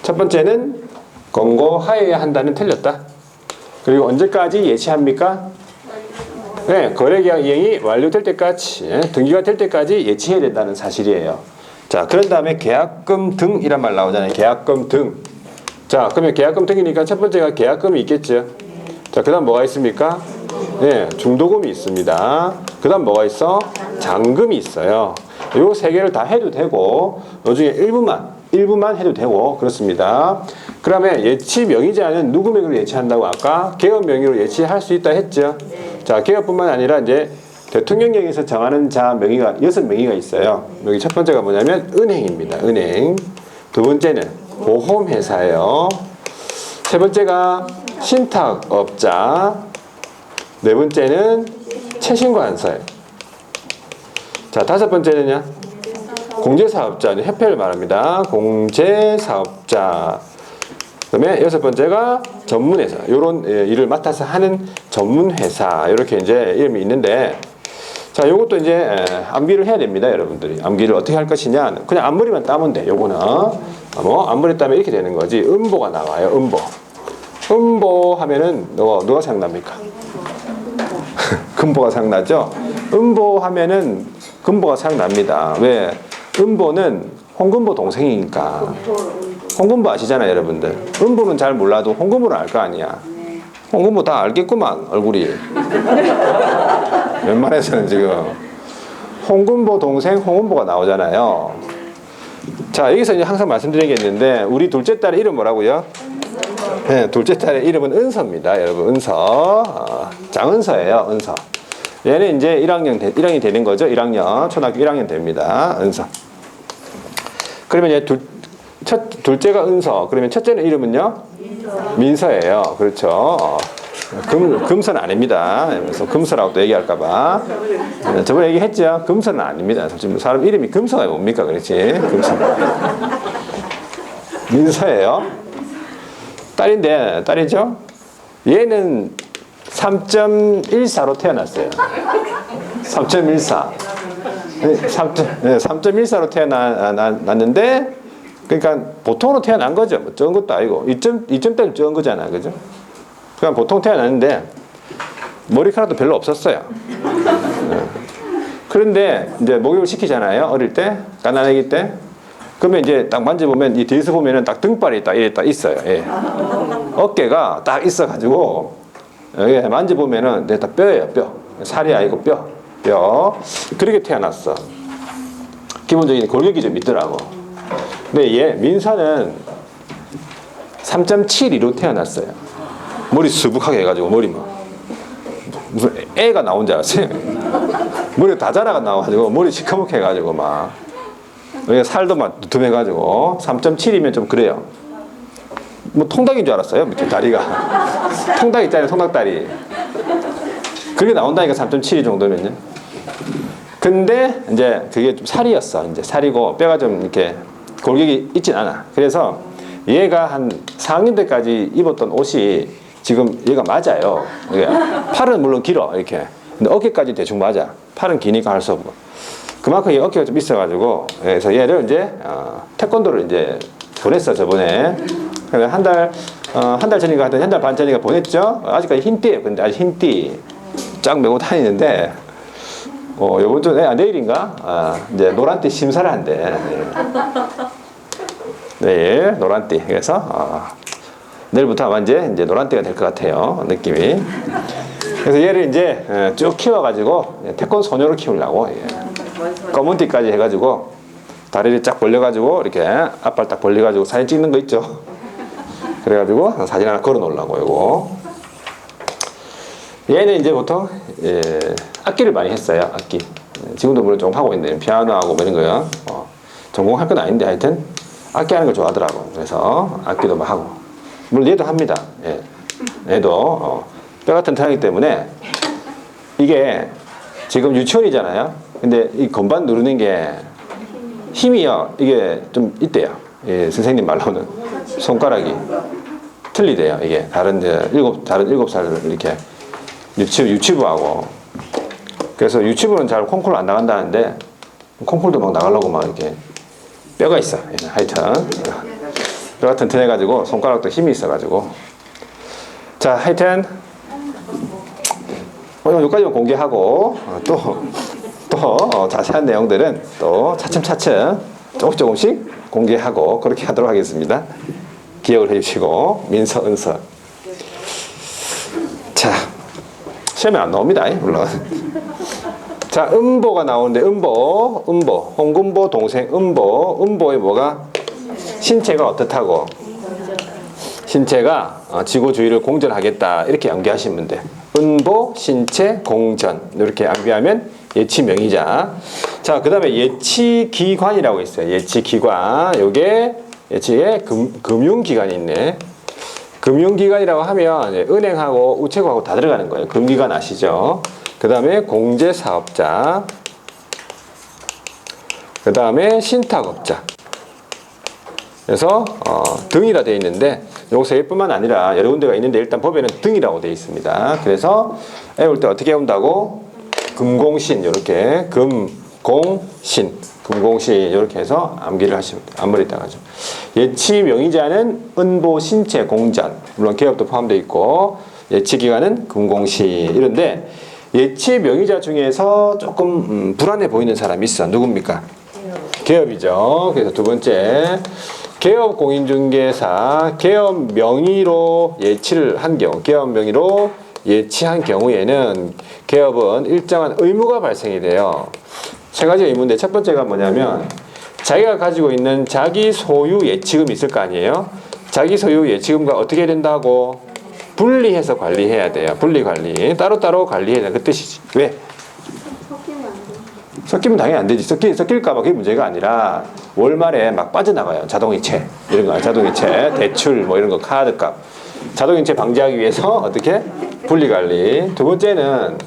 첫 번째는 권고하여야 한다는 틀렸다. 그리고 언제까지 예치합니까? 네, 거래계약 이행이 완료될 때까지, 등기가 될 때까지 예치해야 된다는 사실이에요. 자, 그런 다음에 계약금 등이란 말 나오잖아요. 계약금 등. 자, 그러면 계약금 등이니까 첫 번째가 계약금이 있겠죠. 자, 그 다음 뭐가 있습니까? 네, 중도금이 있습니다. 그 다음 뭐가 있어? 잔금이 있어요. 요 세 개를 다 해도 되고, 요 중에 일부만 해도 되고, 그렇습니다. 그 다음에 예치 명의자는 누구 명의로 예치한다고 아까? 개업 명의로 예치할 수 있다 했죠. 자, 개업뿐만 아니라 이제 대통령령에서 정하는 자 명의가 6명의가 있어요. 여기 첫 번째가 뭐냐면 은행입니다. 은행. 두 번째는 보험회사예요. 세 번째가 신탁업자. 네 번째는 채신관서예요. 자, 다섯 번째는요. 공제사업자, 협회를 말합니다. 공제사업자. 그다음에 여섯 번째가 전문회사. 요런 일을 맡아서 하는 전문회사. 이렇게 이제 이름이 있는데, 자, 요것도 이제 암기를 해야 됩니다, 여러분들이. 암기를 어떻게 할 것이냐. 그냥 앞머리만 따면 돼, 요거는. 뭐, 앞머리 따면 이렇게 되는 거지. 음보가 나와요, 음보. 음보 하면은, 누가 생각납니까? 금보가 생각나죠? 음보 하면은 금보가 생각납니다. 왜? 음보는 홍금보 동생이니까. 홍금보 아시잖아요, 여러분들. 음보는 잘 몰라도 홍금보는 알 거 아니야. 홍금보 다 알겠구만, 얼굴이. 웬만해서는 지금. 홍금보 동생 홍은보가 나오잖아요. 자, 여기서 이제 항상 말씀드리겠는데, 우리 둘째 딸의 이름 뭐라고요? 네, 둘째 딸의 이름은 은서입니다, 여러분. 은서. 장은서예요, 은서. 얘는 이제 1학년이 되는 거죠. 1학년. 초등학교 1학년 됩니다. 은서. 그러면 얘 둘째가 은서. 그러면 첫째는 이름은요? 민서예요. 그렇죠. 금서는 아닙니다. 그래서 금서라고 또 얘기할까봐. 저번에 얘기했죠. 금서는 아닙니다. 지금 사람 이름이 금서가 뭡니까? 그렇지. 금서. 민서예요. 딸이죠? 얘는 3.14로 태어났어요. 3.14. 3.14로 태어났는데, 그러니까 보통으로 태어난 거죠. 뭐 적은 것도 아니고. 2점대는 적은 거잖아. 그죠? 그냥 보통 태어났는데, 머리카락도 별로 없었어요. 그런데, 이제 목욕을 시키잖아요. 어릴 때. 가난하기 때. 그러면 이제 딱 만져보면, 이 뒤에서 보면은 딱 등발이 딱 있어요. 예. 어깨가 딱 있어가지고, 여기 만져보면은, 딱 뼈예요, 뼈. 살이 아니고 뼈. 그렇게 태어났어. 기본적인 골격이 좀 있더라고. 근데 얘, 민서는 3.72로 태어났어요. 머리 수북하게 해가지고, 머리 무슨 애가 나온 줄 알았어요. 머리가 다 자라가 나와가지고, 머리 시커멓게 해가지고, 막. 살도 막 두툼해가지고 3.7이면 좀 그래요. 뭐 통닭인 줄 알았어요. 밑에 다리가 통닭 있잖아요. 통닭다리. 그게 나온다니까 3.72 정도면요. 근데 이제 그게 좀 살이었어. 이제 살이고 뼈가 좀 이렇게 골격이 있진 않아. 그래서 얘가 한 4학년 때까지 입었던 옷이 지금 얘가 맞아요. 팔은 물론 길어 이렇게. 근데 어깨까지 대충 맞아. 팔은 기니까 할 수 없고. 그만큼 이 어깨가 좀 있어가지고, 그래서 얘를 이제, 태권도를 이제 보냈어, 저번에. 그래서 한 달 전인가 하여튼 한 달 반 전인가 보냈죠? 아직까지 흰띠예요. 근데 아직 흰띠 쫙 메고 다니는데, 요번 주, 내일인가? 이제 노란띠 심사를 한대. 내일, 노란띠. 그래서, 내일부터 아마 이제 노란띠가 될 것 같아요. 느낌이. 그래서 얘를 이제 쭉 키워가지고, 태권 소녀로 키우려고. 검은띠까지 해가지고 다리를 쫙 벌려가지고 이렇게 앞발 딱 벌려가지고 사진 찍는 거 있죠. 그래가지고 사진 하나 걸어 놓으려고. 요거 얘는 이제 보통 악기를 많이 했어요. 악기. 지금도 물론 좀 하고 있는데 피아노하고 뭐 이런 거요. 전공할 건 아닌데 하여튼 악기 하는 걸 좋아하더라고. 그래서 악기도 막 하고 물론 얘도 합니다. 얘도 뼈 같은 태양이기 때문에 이게 지금 유치원이잖아요. 근데 이 건반 누르는 게 힘이요. 이게 좀 있대요. 선생님 말로는 손가락이 틀리대요. 이게 다른 7살 이렇게 유치부하고 그래서 유치부는 잘 콩쿨 안 나간다는데 콩쿨도 막 나가려고 막 이렇게 뼈가 있어. 하여튼 뼈가 튼튼해가지고 손가락도 힘이 있어가지고 자 하여튼 여기까지만 공개하고 또 자세한 내용들은 또 차츰차츰 조금씩 공개하고 그렇게 하도록 하겠습니다. 기억을 해주시고 민서, 은서. 자, 시험에 안 나옵니다. 물론. 자, 음보가 나오는데 음보, 홍금보 동생 음보의 뭐가 신체가 어떻다고? 신체가 지구 주위를 공전하겠다 이렇게 암기하시면 돼. 음보, 신체, 공전 이렇게 암기하면 예치명의자. 자, 그 다음에 예치기관이라고 있어요. 예치기관. 요게 예치의 금융기관이 있네. 금융기관이라고 하면 은행하고 우체국하고 다 들어가는 거예요. 금기관 아시죠? 그 다음에 공제사업자. 그 다음에 신탁업자. 그래서 등이라 되어 있는데 여기서 예뿐만 아니라 여러 군데가 있는데 일단 법에는 등이라고 되어 있습니다. 그래서 외울 때 어떻게 외운다고? 금공신 이렇게 금공신 이렇게 해서 암기를 하시면 돼요. 앞머리 따가지고 예치 명의자는 은보 신체 공전 물론 개업도 포함되어 있고 예치 기간은 금공신 이런데 예치 명의자 중에서 조금 불안해 보이는 사람이 있어. 누굽니까? 개업이죠. 그래서 두 번째 개업 공인중개사 개업 명의로 예치를 한 경우 개업 명의로 예치한 경우에는 개업은 일정한 의무가 발생이 돼요. 세 가지 의무인데 첫 번째가 뭐냐면 자기가 가지고 있는 자기 소유 예치금이 있을 거 아니에요. 자기 소유 예치금과 어떻게 해야 된다고? 분리해서 관리해야 돼요. 분리 관리. 따로따로 관리해야 돼. 그 뜻이지. 왜? 섞이면 당연히 안 되지. 섞일까봐 그게 문제가 아니라 월말에 막 빠져나가요. 자동이체 이런 거, 자동이체, 대출 뭐 이런 거, 카드값. 자동이체 방지하기 위해서 어떻게? 분리관리. 두 번째는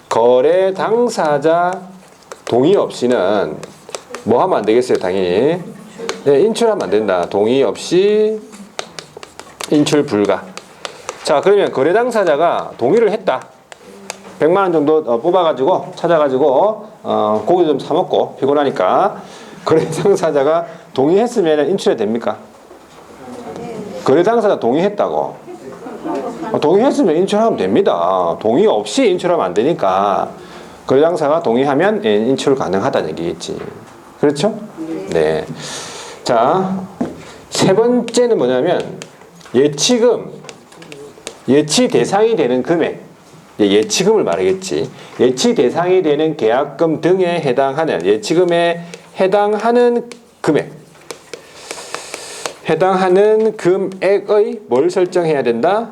거래 당사자 동의 없이는 뭐 하면 안 되겠어요? 당연히 인출하면 안 된다. 동의 없이 인출 불가. 자, 그러면 거래 당사자가 동의를 했다. 100만 원 정도 뽑아가지고 찾아가지고 고기 좀 사 먹고 피곤하니까 거래 당사자가 동의했으면 인출이 됩니까? 거래 당사자 동의했다고. 동의했으면 인출하면 됩니다. 동의 없이 인출하면 안 되니까 거래 당사가 동의하면 인출 가능하다는 얘기겠지. 그렇죠? 네. 자, 세 번째는 뭐냐면 예치금, 예치 대상이 되는 금액. 예치금을 말하겠지. 예치 대상이 되는 계약금 등에 해당하는 예치금에 해당하는 금액. 해당하는 금액의 뭘 설정해야 된다?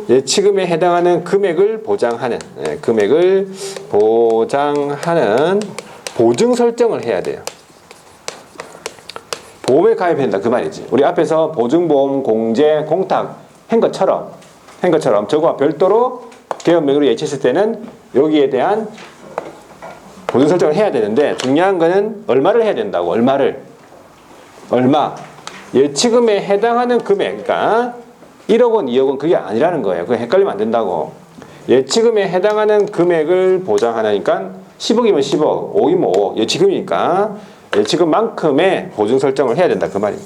예치금에 해당하는 금액을 보장하는 금액을 보장하는 보증 설정을 해야 돼요. 보험에 가입한다 그 말이지. 우리 앞에서 보증보험 공제 공탁 한 것처럼 저거와 별도로 개업명의로 예치했을 때는 여기에 대한 보증 설정을 해야 되는데 중요한 거는 얼마를 해야 된다고. 얼마 예치금에 해당하는 금액. 그러니까 1억 원, 2억 원 그게 아니라는 거예요. 그거 헷갈리면 안 된다고. 예치금에 해당하는 금액을 보장하니까 10억이면 10억, 5억이면 5억. 예치금이니까 예치금만큼의 보증 설정을 해야 된다 그 말이에요.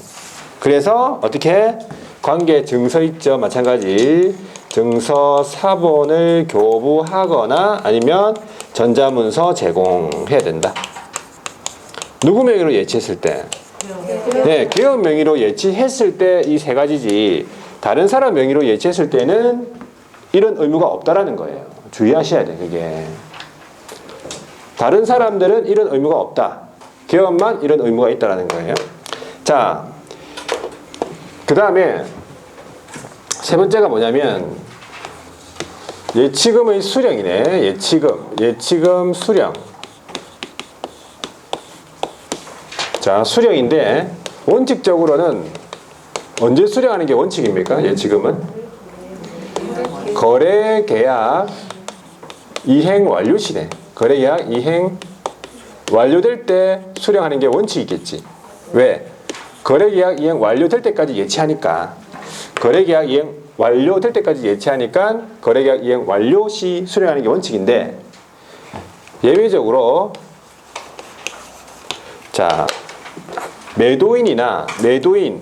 그래서 어떻게 관계 증서 있죠. 마찬가지 증서 사본을 교부하거나 아니면 전자문서 제공해야 된다. 누구 명의로 예치했을 때? 네, 개업 명의로 예치했을 때 이 세 가지지. 다른 사람 명의로 예치했을 때는 이런 의무가 없다라는 거예요. 주의하셔야 돼, 그게. 다른 사람들은 이런 의무가 없다. 개업만 이런 의무가 있다라는 거예요. 자, 그 다음에 세 번째가 뭐냐면 예치금의 수령이네. 예치금 수령. 자, 수령인데 원칙적으로는 언제 수령하는 게 원칙입니까? 예치금은 거래계약 이행 완료 시네. 거래계약 이행 완료될 때 수령하는 게 원칙이겠지. 왜? 거래계약 이행 완료될 때까지 예치하니까. 거래계약 이행 완료될 때까지 예치하니까 거래계약 이행 완료 시 수령하는 게 원칙인데 예외적으로 자, 매도인이나 매도인,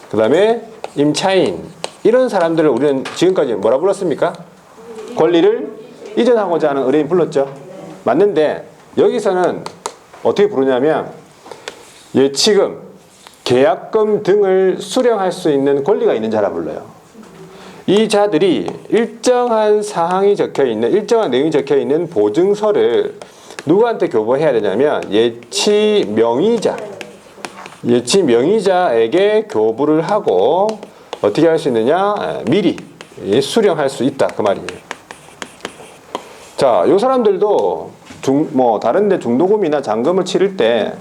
그 다음에 임차인, 이런 사람들을 우리는 지금까지 뭐라 불렀습니까? 권리를 이전하고자 하는 의뢰인 불렀죠. 맞는데 여기서는 어떻게 부르냐면 예치금, 계약금 등을 수령할 수 있는 권리가 있는 자라 불러요. 이 자들이 일정한 사항이 적혀있는, 일정한 내용이 적혀있는 보증서를 누구한테 교부해야 되냐면 예치 명의자에게 교부를 하고 어떻게 할 수 있느냐? 미리 수령할 수 있다, 그 말이에요. 자, 요 사람들도 다른 데 중도금이나 잔금을 치를 때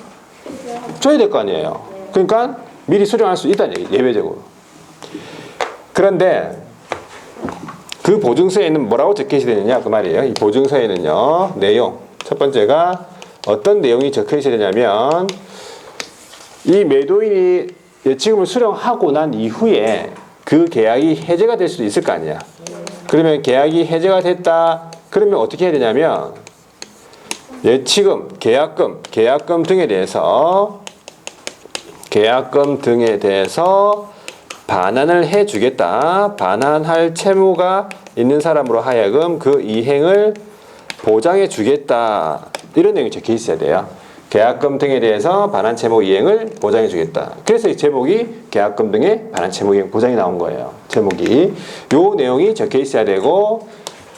줘야 될 거 아니에요. 그러니까 미리 수령할 수 있다는 얘기, 예외적으로. 그런데 그 보증서에는 뭐라고 적혀 있어야 되느냐, 그 말이에요. 이 보증서에는요, 내용. 첫 번째가 어떤 내용이 적혀 있어야 되냐면 이 매도인이 예치금을 수령하고 난 이후에 그 계약이 해제가 될 수도 있을 거 아니야. 그러면 계약이 해제가 됐다. 그러면 어떻게 해야 되냐면 예치금, 계약금 등에 대해서 반환을 해주겠다. 반환할 채무가 있는 사람으로 하여금 그 이행을 보장해 주겠다. 이런 내용이 적혀 있어야 돼요. 계약금 등에 대해서 반환 채무 이행을 보장해 주겠다. 그래서 이 제목이 계약금 등의 반환 채무 이행 보장이 나온 거예요. 제목이. 요 내용이 적혀 있어야 되고,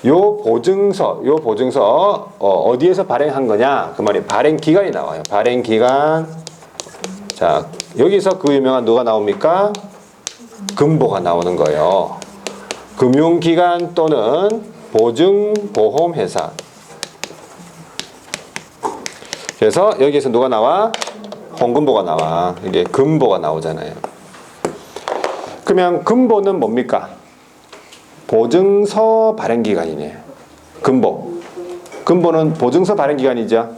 요 보증서 어디에서 발행한 거냐? 그 말이 발행 기간이 나와요. 발행 기간. 자, 여기서 그 유명한 누가 나옵니까? 금보가 나오는 거예요. 금융기관 또는 보증보험회사. 그래서 여기에서 누가 나와? 홍금보가 나와. 이게 금보가 나오잖아요. 그러면 금보는 뭡니까? 보증서 발행기관이네. 금보는 보증서 발행기관이죠.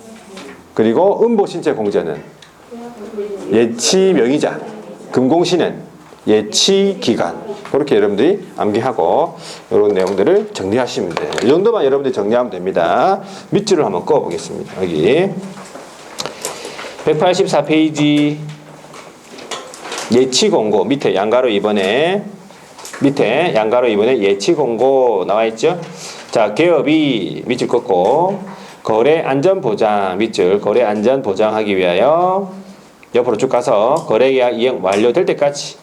그리고 음보신체공제는 예치명의자, 금공시는 예치기간. 그렇게 여러분들이 암기하고 이런 내용들을 정리하시면 돼요. 이 정도만 여러분들이 정리하면 됩니다. 밑줄을 한번 그어보겠습니다. 여기 184페이지 예치공고 밑에 양가로 2번에 예치공고 나와있죠. 자, 개업이 밑줄 긋고 거래 안전보장 밑줄, 거래 안전보장하기 위하여 옆으로 쭉 가서 거래계약 이행 완료될 때까지,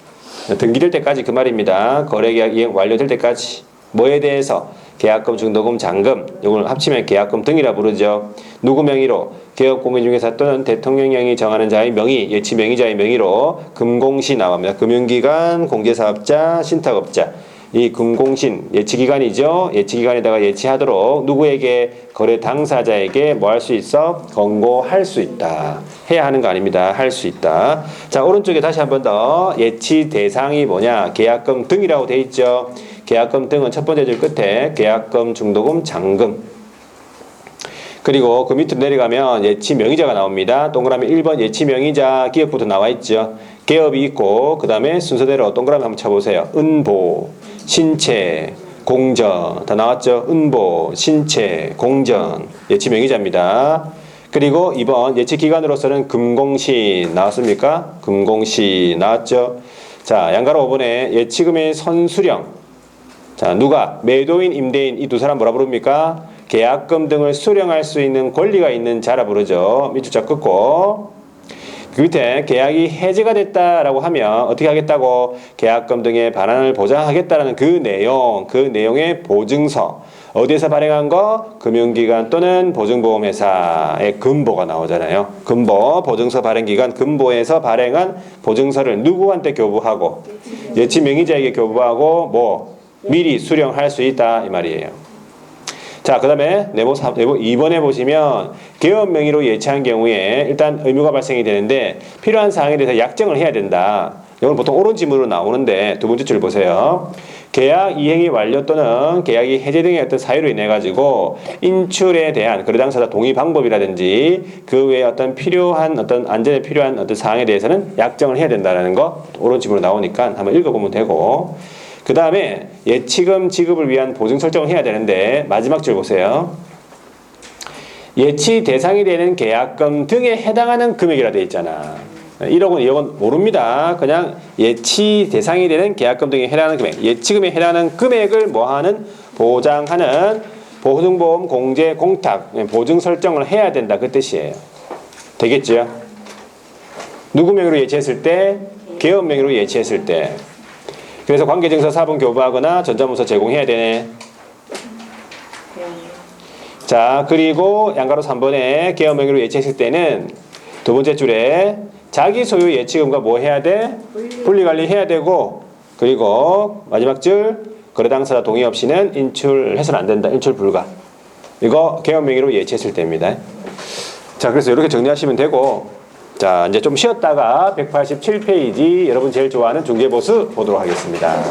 등기될 때까지 그 말입니다. 거래계약 이행 완료될 때까지 뭐에 대해서? 계약금, 중도금, 잔금, 이걸 합치면 계약금 등이라 부르죠. 누구 명의로? 개업공인중개사 또는 대통령령이 정하는 자의 명의, 예치 명의자의 명의로 금공시 나옵니다. 금융기관, 공제사업자, 신탁업자. 이 금공신 예치기관이죠. 예치기관에다가 예치하도록 누구에게? 거래 당사자에게 뭐 할 수 있어? 권고할 수 있다. 해야 하는 거 아닙니다. 할 수 있다. 자, 오른쪽에 다시 한 번 더 예치 대상이 뭐냐? 계약금 등이라고 돼 있죠. 계약금 등은 첫 번째 줄 끝에 계약금, 중도금, 잔금. 그리고 그 밑으로 내려가면 예치 명의자가 나옵니다. 동그라미 1번 예치 명의자 기억부터 나와 있죠. 개업이 있고 그 다음에 순서대로 동그라미 한번 쳐보세요. 은보, 신체, 공전 다 나왔죠. 은보, 신체, 공전 예치 명의자입니다. 그리고 2번 예치 기관으로서는 금공신 나왔습니까? 금공신 나왔죠. 자, 양가로 5번에 예치금의 선수령. 자, 누가? 매도인, 임대인 이 두 사람 뭐라 부릅니까? 계약금 등을 수령할 수 있는 권리가 있는 자라 부르죠. 밑줄 쫙 긋고 그 밑에 계약이 해제가 됐다라고 하면 어떻게 하겠다고? 계약금 등의 반환을 보장하겠다라는 그 내용의 보증서. 어디에서 발행한 거? 금융기관 또는 보증보험회사의 금보가 나오잖아요. 금보, 보증서 발행기관 금보에서 발행한 보증서를 누구한테 교부하고? 예치 명의자에게 교부하고 뭐? 미리 수령할 수 있다 이 말이에요. 자, 그 다음에 네모 2번에 보시면 개업 명의로 예치한 경우에 일단 의무가 발생이 되는데 필요한 사항에 대해서 약정을 해야 된다. 이건 보통 오른지문으로 나오는데 두 번째 줄 보세요. 계약 이행이 완료 또는 계약이 해제 등의 어떤 사유로 인해 가지고 인출에 대한 거래 당사자 동의 방법이라든지 그 외에 어떤 필요한 어떤 안전에 필요한 어떤 사항에 대해서는 약정을 해야 된다는 거 오른지문으로 나오니까 한번 읽어보면 되고, 그 다음에 예치금 지급을 위한 보증 설정을 해야 되는데 마지막 줄 보세요. 예치 대상이 되는 계약금 등에 해당하는 금액이라 되어 있잖아. 1억 원, 2억 원 모릅니다. 그냥 예치 대상이 되는 계약금 등에 해당하는 금액, 예치금에 해당하는 금액을 뭐하는 보장하는 보증보험 공제 공탁 보증 설정을 해야 된다 그 뜻이에요. 되겠죠? 누구 명의로 예치했을 때? 개업 명의로 예치했을 때. 그래서 관계증서 사본 교부하거나 전자문서 제공해야 되네. 자, 그리고 양가로 3번에 개업 명의로 예치했을 때는 두 번째 줄에 자기 소유 예치금과 뭐 해야 돼? 분리관리 해야 되고, 그리고 마지막 줄 거래 당사자 동의 없이는 인출해서는 안 된다. 인출 불가. 이거 개업 명의로 예치했을 때입니다. 자, 그래서 이렇게 정리하시면 되고, 자, 이제 좀 쉬었다가 187페이지 여러분 제일 좋아하는 중개보수 보도록 하겠습니다.